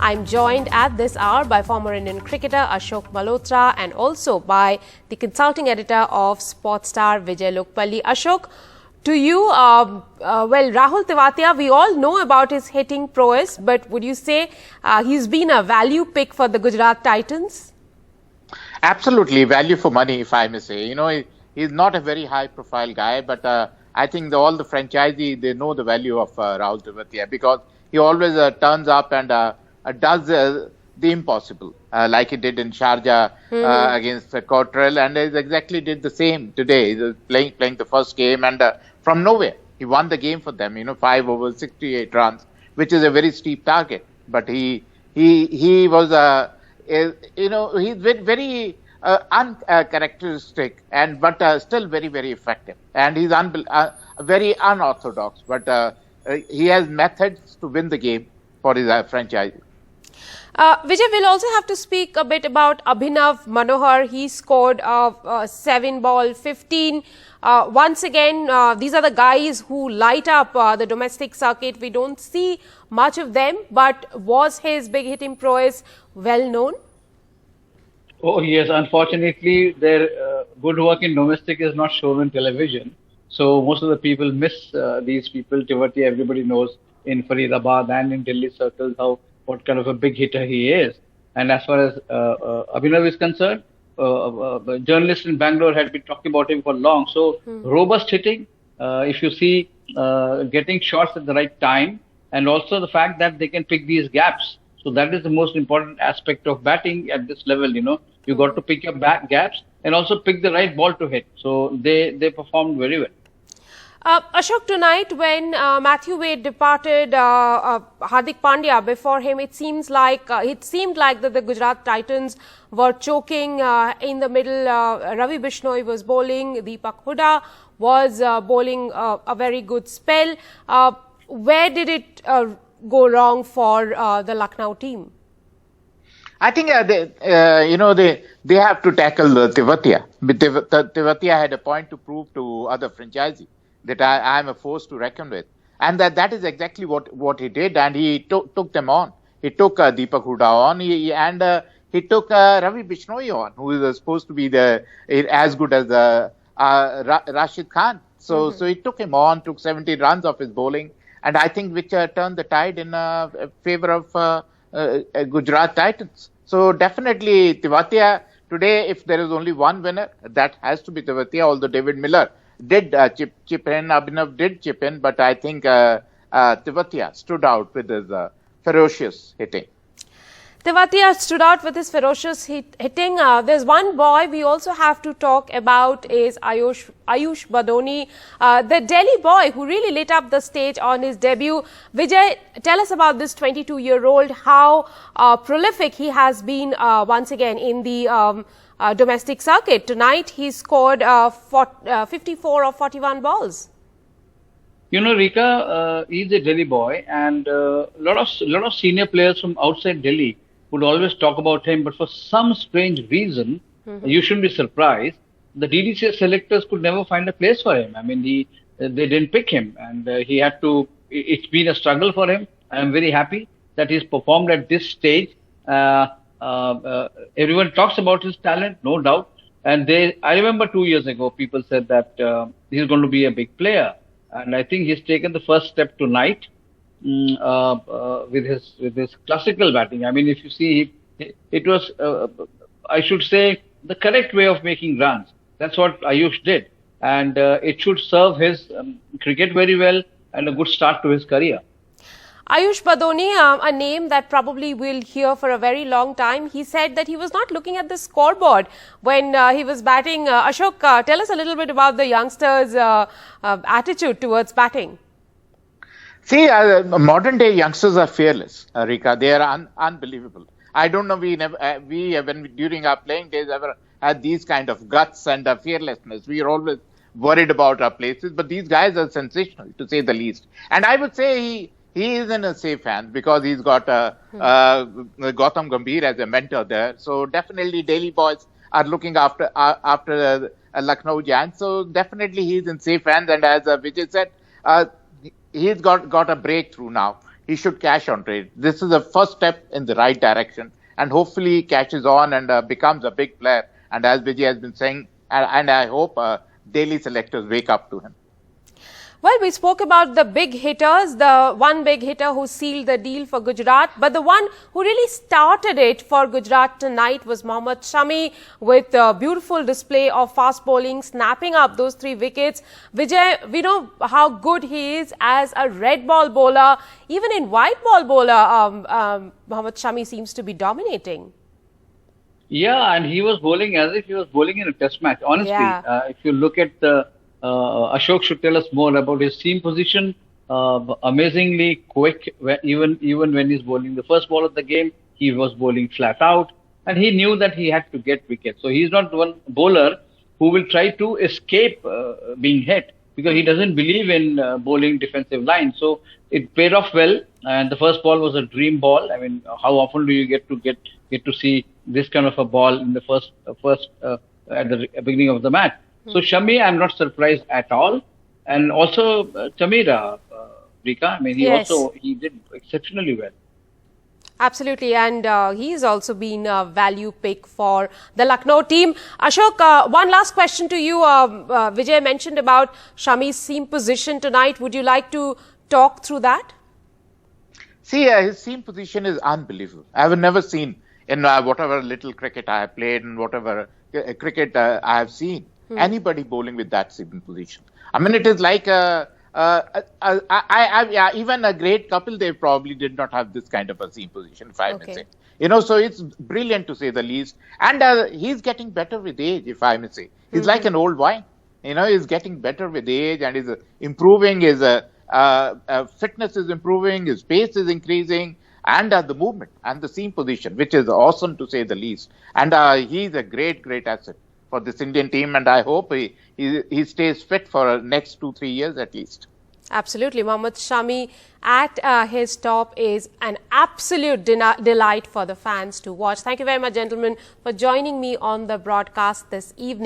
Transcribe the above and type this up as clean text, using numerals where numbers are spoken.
I'm joined at this hour by former Indian cricketer Ashok Malhotra and also by the consulting editor of Sports Star Vijay Lokpalli. Ashok, to you, Rahul Tewatia, we all know about his hitting prowess, but would you say he's been a value pick for the Gujarat Titans? Absolutely, value for money, if I may say. You know, he's not a very high-profile guy, but I think all the franchisees, they know the value of Rahul Tewatia because he always turns up and does the impossible, like he did in Sharjah against Cottrell, and he exactly did the same today. He was playing the first game, and from nowhere, he won the game for them. 5 over 68 runs, which is a very steep target. But he was, he's very uncharacteristic, but still very, very effective. And he's very unorthodox, but he has methods to win the game for his franchise. Vijay, we'll also have to speak a bit about Abhinav Manohar. He scored 7 ball 15. Once again, these are the guys who light up the domestic circuit. We don't see much of them, but was his big hitting prowess well known? Oh yes, unfortunately, their good work in domestic is not shown on television. So most of the people miss these people. Tewatia, everybody knows in Faridabad and in Delhi circles what kind of a big hitter he is. And as far as Abhinav is concerned, journalists in Bangalore had been talking about him for long. So robust hitting, if you see getting shots at the right time, and also the fact that they can pick these gaps. So that is the most important aspect of batting at this level. You got to pick your back gaps and also pick the right ball to hit. So they performed very well. Ashok, tonight when Matthew Wade departed, Hardik Pandya before him, it seemed like that the Gujarat Titans were choking in the middle. Ravi Bishnoi was bowling, Deepak Hooda was bowling a very good spell. Where did it go wrong for the Lucknow team? I think they have to tackle Tewatia. Tewatia had a point to prove to other franchisees that I am a force to reckon with, and that is exactly what he did, and he took them on. He took Deepak Hooda on, and he took Ravi Bishnoi on, who is supposed to be as good as Rashid Khan. So he took him on, took 70 runs off his bowling, and I think which turned the tide in favor of Gujarat Titans. So definitely Tewatia today, if there is only one winner, that has to be Tewatia, although David Miller did chip in, Abhinav did chip in, but I think Tewatia stood out with his ferocious hitting. Tewatia stood out with his ferocious hitting. There's one boy we also have to talk about is Ayush Badoni, the Delhi boy who really lit up the stage on his debut. Vijay, tell us about this 22-year-old, how prolific he has been once again in the domestic circuit. Tonight he scored 54 of 41 balls. Rika, he's a Delhi boy, and a lot of senior players from outside Delhi would always talk about him, but for some strange reason, you shouldn't be surprised, the DDCS selectors could never find a place for him. I mean, they didn't pick him, and he had to. It's been a struggle for him. I am very happy that he's performed at this stage. Everyone talks about his talent, no doubt. And I remember 2 years ago, people said that he's going to be a big player. And I think he's taken the first step tonight with his classical batting. I mean, if you see, it was, I should say, the correct way of making runs. That's what Ayush did. And it should serve his cricket very well and a good start to his career. Ayush Badoni, a name that probably we'll hear for a very long time. He said that he was not looking at the scoreboard when he was batting. Ashok, tell us a little bit about the youngsters' attitude towards batting. See, modern day youngsters are fearless, Rika. They are unbelievable. I don't know, during our playing days ever had these kind of guts and fearlessness. We are always worried about our places, but these guys are sensational, to say the least. And I would say he is in a safe hands because he's got Gautam Gambhir as a mentor there. So definitely Delhi boys are looking after Lucknow Giants. So definitely he's in safe hands. And as Vijay said, he's got a breakthrough now. he should cash on trade. This is the first step in the right direction, and hopefully he catches on and becomes a big player. And as Vijay has been saying, and I hope daily selectors wake up to him. Well, we spoke about the big hitters, the one big hitter who sealed the deal for Gujarat, but the one who really started it for Gujarat tonight was Mohammed Shami with a beautiful display of fast bowling, snapping up those 3 wickets. Vijay, we know how good he is as a red ball bowler. Even in white ball bowler, Mohammed Shami seems to be dominating. Yeah, and he was bowling as if he was bowling in a test match. Honestly, if you look at the Ashok should tell us more about his seam position. Amazingly quick, even when he's bowling the first ball of the game, he was bowling flat out, and he knew that he had to get wickets. So he's not one bowler who will try to escape being hit, because he doesn't believe in bowling defensive line. So it paid off well, and the first ball was a dream ball. I mean, how often do you get to see this kind of a ball in the first at the beginning of the match? So Shami, I'm not surprised at all. And also Chamira, Rika, I mean, he did exceptionally well. Absolutely, and he's also been a value pick for the Lucknow team. Ashok, one last question to you. Vijay mentioned about Shami's seam position tonight. Would you like to talk through that? See, his seam position is unbelievable. I have never seen in whatever little cricket I have played and whatever cricket I have seen. Anybody bowling with that seam position. I mean, it is like even a great Kapil Dev probably did not have this kind of a seam position, if I may say. You know, so it's brilliant to say the least. And he's getting better with age, if I may say. He's like an old wine. You know, he's getting better with age and is improving. His fitness is improving. His pace is increasing. And the movement and the seam position, which is awesome to say the least. And he's a great asset for this Indian team, and I hope he stays fit for next 2-3 years at least. Absolutely. Mohammed Shami at his top is an absolute delight for the fans to watch. Thank you very much, gentlemen, for joining me on the broadcast this evening.